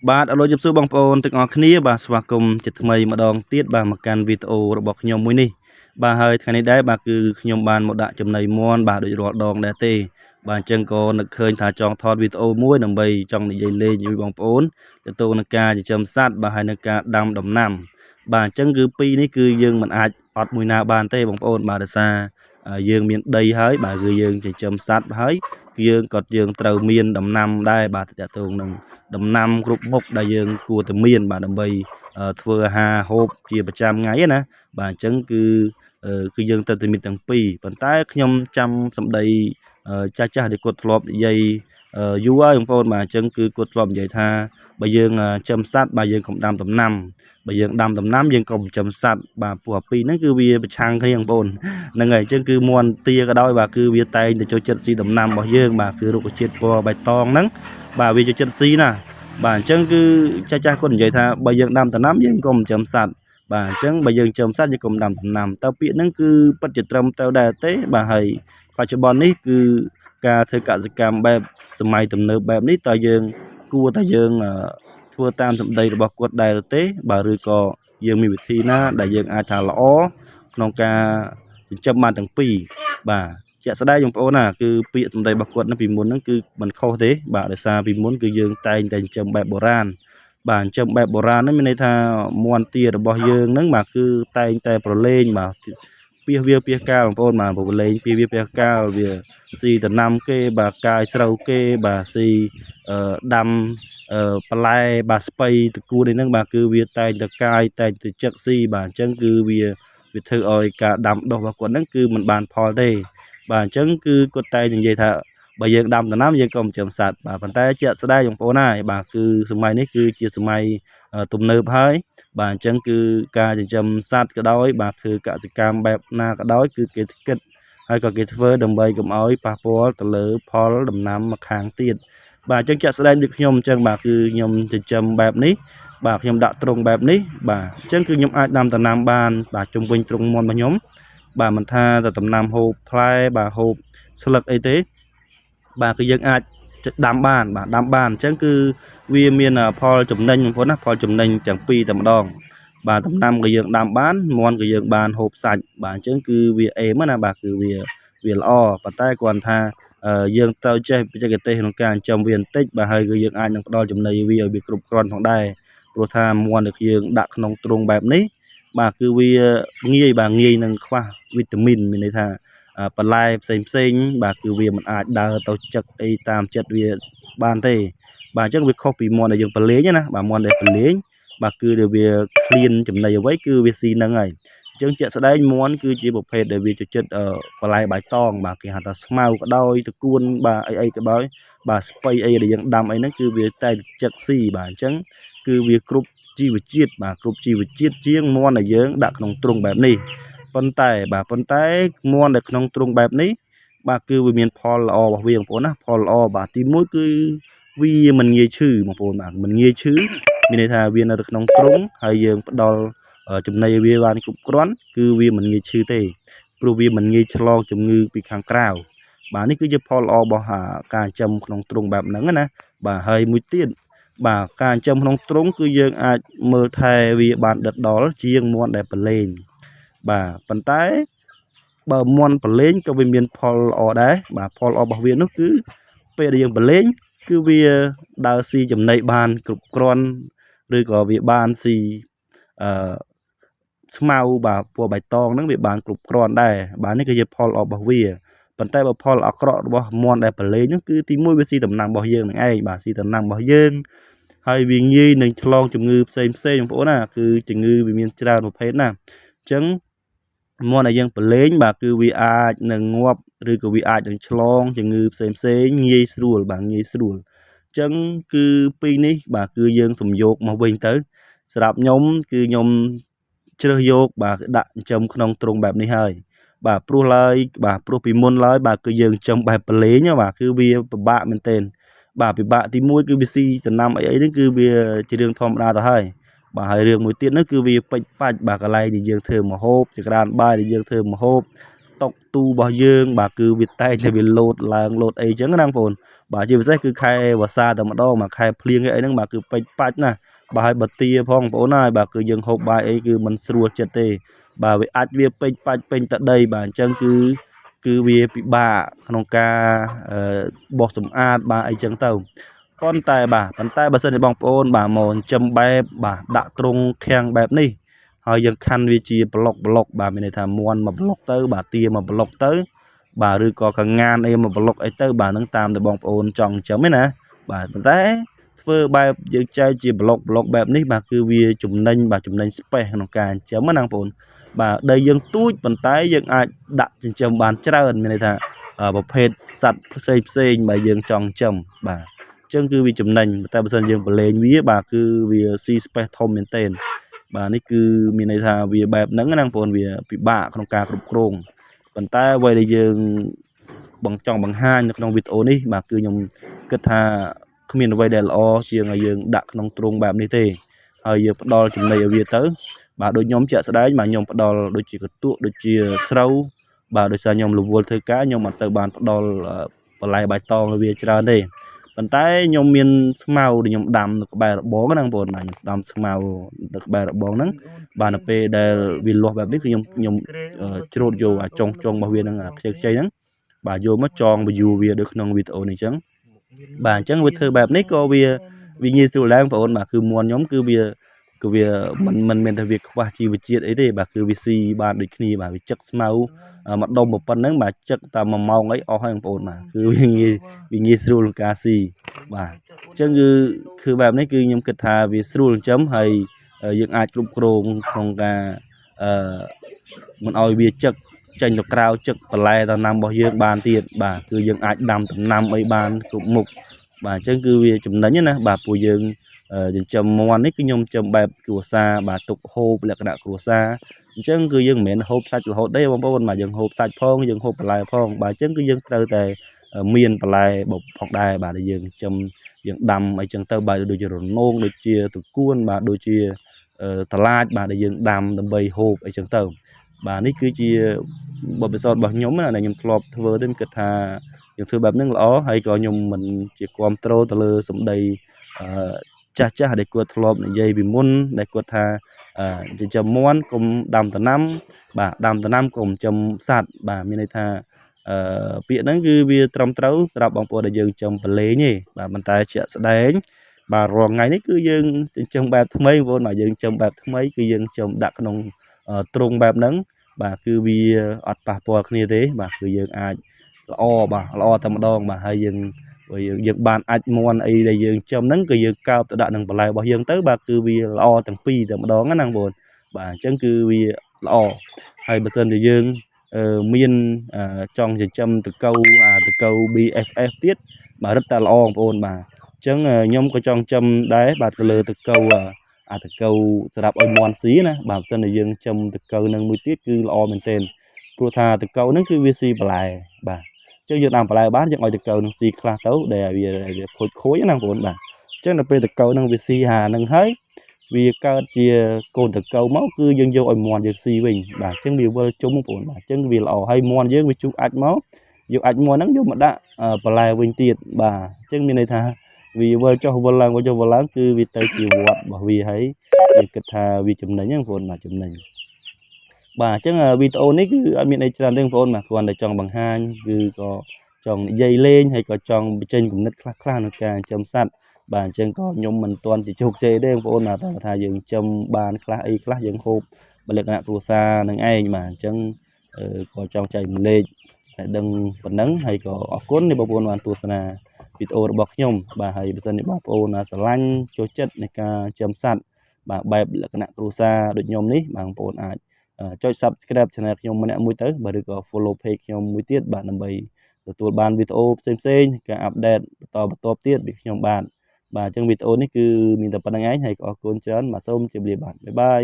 បាទអរលោកជំរាបសួរបងប្អូនទាំងអស់គ្នាបាទស្វាគមន៍ជាថ្មីម្ដងទៀតបាទមកកាន់វីដេអូរបស់ខ្ញុំមួយនេះបាទហើយថ្ងៃនេះដែរបាទគឺខ្ញុំបានមកដាក់ចំណីមាន់បាទដូចរាល់ដងដែរទេបាទអញ្ចឹងក៏នឹកឃើញថាចង់ថតវីដេអូមួយដើម្បីចង់និយាយលេងជាមួយបងប្អូនទៅទៅនឹងការចិញ្ចឹមសត្វបាទហើយនឹងការដាំដំណាំបាទអញ្ចឹងគឺពីរនេះគឺយើងមិនអាចអត់មួយណាបានទេបងប្អូនបាទដោយសារយើងមានដីហើយបាទគឺយើងចិញ្ចឹមសត្វហើយយើងត្រូវមានដំណាំដែរបាទតទៅនឹងដំណាំគ្រប់មុខដែលយើងគួរតែមានបាទដើម្បីធ្វើអាហារហូបជាប្រចាំថ្ងៃណាបាទអញ្ចឹងគឺយើងត្រូវតែមានទាំងពីរប៉ុន្តែខ្ញុំចាំសម្ដីចាស់ដែលគាត់ធ្លាប់និយាយយូរហើយបងប្អូនបាទអញ្ចឹងគឺគាត់ធ្លាប់និយាយថាបើយើងចិញ្ចឹមសត្វបាទយើងកុំដាំដំណាំបើយើងដាំដំណាំយើងកុំចិញ្ចឹមសត្វបាទពួកអាពីរហ្នឹងគឺវាប្រឆាំងគ្នាបងប្អូនហ្នឹងហើយអញ្ចឹងគឺមន់ទាក៏ដោយបាទគឺវាតែងតែចូលចិត្តស៊ីដំណាំរបស់យើងបាទគឺរុក្ខជាតិពណ៌បៃតងហ្នឹងបាទវាចូលចិត្តស៊ីណាបាទអញ្ចឹងគឺចាស់គាត់និយាយថាបើយើងដាំដំណាំយើងកុំចិញ្ចឹមសត្វបាទអញ្ចឹងបើយើងចិញ្ចឹមសត្វយើងកុំដាំដំណាំតើពាក្យហ្នឹងគឺពិតជាត្រឹមត្រូវដែរទេបាទហើយបច្ចុប្បន្ននេះគឺការធ្វើកសិកម្មបែបសម័យទំនើបបែបនេះតើយើងគួរតែយើងធ្វើតាមសម្ដីរបស់គាត់ដែរទេបាទឬក៏យើងមានវិធីណាដែលយើងអាចថាល្អក្នុងការចិញ្ចឹមបានទាំងពីរបាទជាក់ស្ដែងបងប្អូនណាគឺពាក្យសម្ដីរបស់គាត់ពីមុនហ្នឹងគឺមិនខុសទេបាទដោយសារពីមុនគឺយើងតែងតែចិញ្ចឹមបែបបុរាណបាទចិញ្ចឹមបែបបុរាណហ្នឹងមានន័យថាមាន់ទារបស់យើងហ្នឹងបាទគឺតែងតែប្រឡែងបាទពាសវាពាសកាលបងប្អូនបាទប្រឡែងពាសវាពាសកាលវាស៊ីដំណាំគេបាទកាយស្រូវគេបាទស៊ីដាំបន្លែបាទស្ពៃតកួននេះហ្នឹងបាទគឺវាតែងតែកាយតែងតែចឹកស៊ីបាទអញ្ចឹងគឺវាធ្វើឲ្យការដាំដុះរបស់គាត់ហ្នឹងគឺមិនបានផលទេបាទអញ្ចឹងគឺគាត់តែនិយាយថាបើយើងដាំដំណាំយើងក៏ចិញ្ចឹមសត្វបាទប៉ុន្តែជាក់ស្ដែងបងប្អូនហើយបាទគឺសម័យនេះគឺជាសម័យទំនើបហើយបាទអញ្ចឹងគឺការចិញ្ចឹមសត្វក៏ដោយបាទគឺកសិកម្មបែបណាក៏ដោយគឺគេគិតហើយក៏គេធ្វើដើម្បីកុំឲ្យប៉ះពាល់ទៅលើផលដំណាំម្ខាងទៀតបាទអញ្ចឹងជាក់ស្ដែងដូចខ្ញុំអញ្ចឹងបាទគឺខ្ញុំចិញ្ចឹមបែបនេះបាទខ្ញុំដាក់ទ្រុងបែបនេះបាទអញ្ចឹងគឺខ្ញុំអាចដាំដំណាំបានបាទជុំវិញទ្រុងមាន់របស់ខ្ញុំបាទមិនថាតែដំណាំហូបផ្លែបាទហូបស្លឹកអីទេបាទគឺយើងអាចដាំបានបាទដាំបានអញ្ចឹងគឺវាមានផលចំណេញបងប្អូនណាផលចំណេញទាំងពីរតែម្ដងបាទដំណាំក៏យើងដាំបានមាន់ក៏យើងបានហូបសាច់បាទអញ្ចឹងគឺវាអេមណាបាទគឺវាល្អប៉ុន្តែគ្រាន់ថាយើងត្រូវចេះបច្ចេកទេសក្នុងការចិញ្ចឹមវាបន្តិចបាទហើយគឺយើងអាចនឹងផ្ដល់ចំណីវាឲ្យវាគ្រប់គ្រាន់ផងដែរព្រោះថាមាន់ដែលយើងដាក់ក្នុងទ្រុងបែបនេះបាទគឺវាងាយនឹងខ្វះវីតាមីនមានន័យថាបន្លែផ្សេងបាទគឺវាមិនអាចដើរទៅចឹកអីតាមចិត្តវាបានទេបាទអញ្ចឹងវាខុសពីមាន់ដែលយើងប្រឡែងណាបាទមាន់ដែលប្រឡែងបាទគឺវាឃ្លានចំណីអ្វីគឺវាស៊ីនឹងហើយអញ្ចឹងជាក់ស្ដែងមាន់គឺជាប្រភេទដែលវាចូលចិត្តបន្លែបៃតងបាទគេហៅថាស្មៅក៏ដោយតកួនបាទអីក៏ដោយបាទស្ពៃអីដែលយើងដាំអីហ្នឹងគឺវាតែចឹកស៊ីបាទអញ្ចឹងគឺវាគ្រប់ជីវជាតិបាទគ្រប់ជីវជាតិជាងមាន់ដែលយើងដាក់ក្នុងទ្រុងបែបនេះប៉ុន្តែមាន់នៅក្នុងទ្រុងបែបនេះបាទគឺវាមានផលល្អរបស់វាបងប្អូនណាផលល្អបាទទី1គឺវាមិនងាយឈឺបងប្អូនបាទមិនងាយឈឺមានន័យថាវានៅក្នុងទ្រុងហើយយើងផ្ដល់ចំណីវាបានគ្រប់គ្រាន់គឺវាមិនងាយឈឺទេព្រោះវាមិនងាយឆ្លងជំងឺពីខាងក្រៅបាទនេះគឺជាផលល្អរបស់ការចិញ្ចឹមក្នុងទ្រុងបែបហ្នឹងណាបាទហើយមួយទៀតបាទការចិញ្ចឹមក្នុងទ្រុងគឺយើងអាចមើលថែវាបានដិតដល់ជាងមាន់ដែលប្រឡែងបាទប៉ុន្តែបើមាន់ប្រឡែងក៏វាមានផលល្អដែរបាទផលល្អរបស់វានោះគឺពេលដែលយើងប្រឡែងគឺវាដើរស៊ីចំណីបានគ្រប់គ្រាន់ឬក៏វាបានស៊ីអឺស្មៅបាទពណ៌បៃតងហ្នឹងវាបានគ្រប់គ្រាន់ដែរបាទនេះគឺជាផលល្អរបស់វាប៉ុន្តែបើផលអាក្រក់របស់មាន់ដែលប្រឡែងហ្នឹងគឺទី1វាស៊ីដំណាំរបស់យើងនឹងឯងបាទស៊ីដំណាំរបស់យើងហើយវាងាយនឹងឆ្លងជំងឺផ្សេងបងប្អូនណាគឺជំងឺវាមានច្រើនប្រភេទណាអញ្ចឹងមាន់ដែលយើងប្រឡែងបាទគឺវាអាចនឹងងាប់ឬក៏វាអាចនឹងឆ្លងជំងឺផ្សេងងាយស្រួលបាទងាយស្រួលអញ្ចឹងគឺពីនេះបាទគឺយើងសំយោគមកវិញទៅសម្រាប់ខ្ញុំគឺខ្ញុំជ្រើសយកបាទដាក់ចិញ្ចឹមក្នុងទ្រុងបែបនេះហើយបាទព្រោះពីមុនឡើយបាទគឺយើងចិញ្ចឹមបែបប្រឡែងបាទគឺវាពិបាកមែនទែនបាទពិបាកទី1គឺវាស៊ីដំណាំអីហ្នឹងគឺវាជារឿងធម្មតាទៅហើយបាទហើយរឿងមួយទៀតនោះគឺវាពេចបាច់បាទកន្លែងដែលយើងធ្វើម្ហូបចក្រានបាយដែលយើងធ្វើម្ហូប TikTok ទូរបស់យើងបាទគឺវាតែងតែវាលោតឡើងលោតអីចឹងណាបងប្អូនបាទជាពិសេសគឺខែវស្សាតែម្ដងមកខែភ្លៀងអីហ្នឹងបាទគឺពេចបាច់ណាបាទហើយបើទាផងបងប្អូនហើយបាទគឺយើងហូបបាយអីគឺមិនស្រួលចិត្តទេបាទវាអាចវាពេចបាច់ពេញទឹកដីបាទអញ្ចឹងគឺវាពិបាកក្នុងការបោសសម្អាតបាទអីចឹងទៅប៉ុន្តែបើសិនជាបងប្អូនបាទមកចិញ្ចឹមបែបបាទដាក់ទ្រុងខាំងបែបនេះហើយយើងខាន់វាជាប្លុកបាទមានន័យថាមន់មកប្លុកទៅបាទទាមកប្លុកទៅបាទឬក៏កងានអីមកប្លុកអីទៅបាទនឹងតាមតែបងប្អូនចង់ចិញ្ចឹមឯណាបាទប៉ុន្តែធ្វើបែបយើងចែកជាប្លុកបែបនេះបាទគឺវាចំណេញបាទចំណេញ space ក្នុងការចិញ្ចឹមណាបងប្អូនបាទដីយើងទូចប៉ុន្តែយើងអាចដាក់ចិញ្ចឹមបានច្រើនមានន័យថាប្រភេទសត្វផ្សេងបើយើងចង់ចិញ្ចឹមបាទអញ្ចឹងគឺវាចំណេញតែបើសិនយើងប្រឡែងវាបាទគឺវាស៊ី space ធំមែនទែនបាទនេះគឺមានន័យថាវាបែបហ្នឹងណាបងប្អូនវាពិបាកក្នុងការគ្រប់គ្រងប៉ុន្តែអ្វីដែលយើងចង់បង្ហាញនៅក្នុងវីដេអូនេះបាទគឺខ្ញុំគិតថាគ្មានអ្វីដែលល្អជាងឲ្យយើងដាក់ក្នុងទ្រុងបែបនេះទេហើយយើងផ្ដល់ចំណីឲ្យវាទៅបាទដូចខ្ញុំជាក់ស្ដែងបាទខ្ញុំផ្ដល់ដូចជាកន្ទក់ដូចជាស្រូវបាទដោយសារខ្ញុំរវល់ធ្វើការខ្ញុំអត់ទៅបានផ្ដល់បន្លែបៃតងឲ្យវាច្រើនទេប៉ុន្តែខ្ញុំមានស្មៅដែលខ្ញុំដាំនៅក្បែររបងហ្នឹងបងប្អូនបាទខ្ញុំដាំស្មៅនៅក្បែររបងហ្នឹងបាទនៅពេលដែលវាលាស់បែបនេះគឺខ្ញុំច្រូតយកអាចុងរបស់វាហ្នឹងខ្ចីហ្នឹងបាទយកមកចងបញ្យួរវាដូចក្នុងវីដេអូនេះអញ្ចឹងបាទអញ្ចឹងវាធ្វើបែបនេះក៏វាងាយស្រួលដែរបងប្អូនបាទគឺមន់ខ្ញុំគឺវាមិនមែនថាវាខ្វះជីវជាតិអីទេបាទគឺវាស៊ីបានដូចគ្នាបាទវាចឹកស្មៅមកដុំប៉ុណ្ណឹងបាទចឹកតែ1ម៉ោងអីអស់ហើយបងប្អូនបាទគឺវាងាយស្រួលក្នុងការស៊ីបាទអញ្ចឹងគឺបែបនេះគឺខ្ញុំគិតថាវាស្រួលចិញ្ចឹមហើយយើងអាចគ្រប់គ្រងក្នុងការមិនឲ្យវាចឹកចេញទៅក្រៅចឹកបន្លែដំណាំរបស់យើងបានទៀតបាទគឺយើងអាចដាំដំណាំអីបានគ្រប់មុខបាទអញ្ចឹងគឺវាចំណេញណាបាទពួកយើងចិញ្ចឹមមាន់នេះគឺខ្ញុំចិញ្ចឹមបែបគ្រួសារបាទទុកហូបលក្ខណៈគ្រួសារអញ្ចឹងគឺយើងមិនមែនហូបសាច់រហូតទេបងប្អូនបាទយើងហូបសាច់ផងយើងហូបបន្លែផងបាទអញ្ចឹងគឺយើងត្រូវតែមានបន្លែផងដែរបាទយើងចិញ្ចឹមយើងដាំអីចឹងទៅបាទដូចជារនោងដូចជាត្រកួនបាទដូចជាតឡាចបាទដែលយើងដាំដើម្បីហូបអីចឹងទៅបាទនេះគឺជាបទពិសោធន៍របស់ខ្ញុំណាដែលខ្ញុំធ្លាប់ធ្វើទេខ្ញុំគិតថាយើងធ្វើបែបហ្នឹងល្អហើយក៏ខ្ញុំមិនជាគ្រប់ត្រូលទៅលើសម្ដីចាស់ដែលគាត់ធ្លាប់និយាយពីមុនដែលគាត់ថាចិញ្ចឹមមាន់កុំដាំដំណាំបាទដាំដំណាំកុំចិញ្ចឹមសត្វបាទមានន័យថាពាក្យហ្នឹងគឺវាត្រឹមត្រូវសម្រាប់បងប្អូនដែលយើងចិញ្ចឹមប្រឡែងទេបាទប៉ុន្តែជាក់ស្ដែងបាទរាល់ថ្ងៃនេះគឺយើងចិញ្ចឹមបែបថ្មីបងប្អូនបាទយើងចិញ្ចឹមបែបថ្មីគឺយើងចិញ្ចឹមដាក់ក្នុងទ្រុងបែបហ្នឹងបាទគឺវាអត់ប៉ះពាល់គ្នាទេបាទគឺយើងអាចល្អតែម្ដងបាទហើយយើងបានអាចមន់អីដែលយើងចិញ្ចឹមហ្នឹងគឺយើងកើបទៅដាក់នឹងបន្លែរបស់យើងទៅបាទគឺវាល្អទាំងពីរតែម្ដងណាបងប្អូនបាទអញ្ចឹងគឺវាល្អហើយបើសិនជាយើងមានចង់ចិញ្ចឹមតកូវBFF ទៀតបាទរឹតតែល្អបងប្អូនបាទអញ្ចឹងខ្ញុំក៏ចង់ចិញ្ចឹមដែរបាទទៅលើតកូវតកូវសម្រាប់ឲ្យមាន់ស៊ីណាបាទបើសិនជាយើងចិញ្ចឹមតកូវនឹងមួយទៀតគឺល្អមែនទែនព្រោះថាតកូវហ្នឹងគឺវាស៊ីបន្លែបាទអញ្ចឹងយើងដាំបន្លែបានយើងឲ្យតកូវនឹងស៊ីខ្លះទៅដែលវាខូចណាបងប្អូនបាទអញ្ចឹងដល់ពេលតកូវនឹងវាស៊ីហានឹងហើយវាកើតជាកូនតកូវមកគឺយើងយកឲ្យមាន់យើងស៊ីវិញបាទអញ្ចឹងវាវិលជុំបងប្អូនបាទអញ្ចឹងវាល្អហើយមាន់យើងវាជុះអាចមកយកអាចមាន់ហ្នឹងយកមកដាក់បន្លែវិញទៀតបាទអញ្ចឹងមានន័យថាវាវិលចុះវិលឡើងគឺវាទៅជាវត្តរបស់វាហើយយើងគិតថាវាចំណេញហ្នឹងបងប្អូនបាទចំណេញបាទអញ្ចឹងវីដេអូនេះគឺអត់មានអីច្រើនទេបងប្អូនបាទគ្រាន់តែចង់បង្ហាញគឺក៏ចង់និយាយលេងហើយក៏ចង់បញ្ចេញគំនិតខ្លះៗក្នុងការចិញ្ចឹមសត្វបាទអញ្ចឹងក៏ខ្ញុំមិនទាន់ជាជោគជ័យទេបងប្អូនតែថាយើងចិញ្ចឹមបានខ្លះអីខ្លះយើងហូបលក្ខណៈគ្រួសារនឹងឯងបាទអញ្ចឹងក៏ចង់ចែករំលែកឲ្យដឹងប៉ុណ្ណឹងហើយក៏អរគុណដែលបងប្អូនបានទស្សនាវីដេអូរបស់ខ្ញុំបាទហើយបើសិនជាបងប្អូនស្រឡាញ់ចូលចិត្តនៃការចិញ្ចឹមសត្វបាទបែបលក្ខណៈគ្រួសារដូចខ្ញុំនេះបងប្អូនអាចចុច Subscribe Channel ខ្ញុំម្នាក់មួយទៅបាទឬក៏ Follow Page ខ្ញុំមួយទៀតបាទដើម្បីទទួលបានវីដេអូផ្សេងៗការអាប់ដេតបន្តទៀតពីខ្ញុំបាទអញ្ចឹងវីដេអូនេះគឺមានតែប៉ុណ្្នឹងឯងហើយក៏អរគុណច្រើនបាទសូមជម្រាបបាទបាយបាយ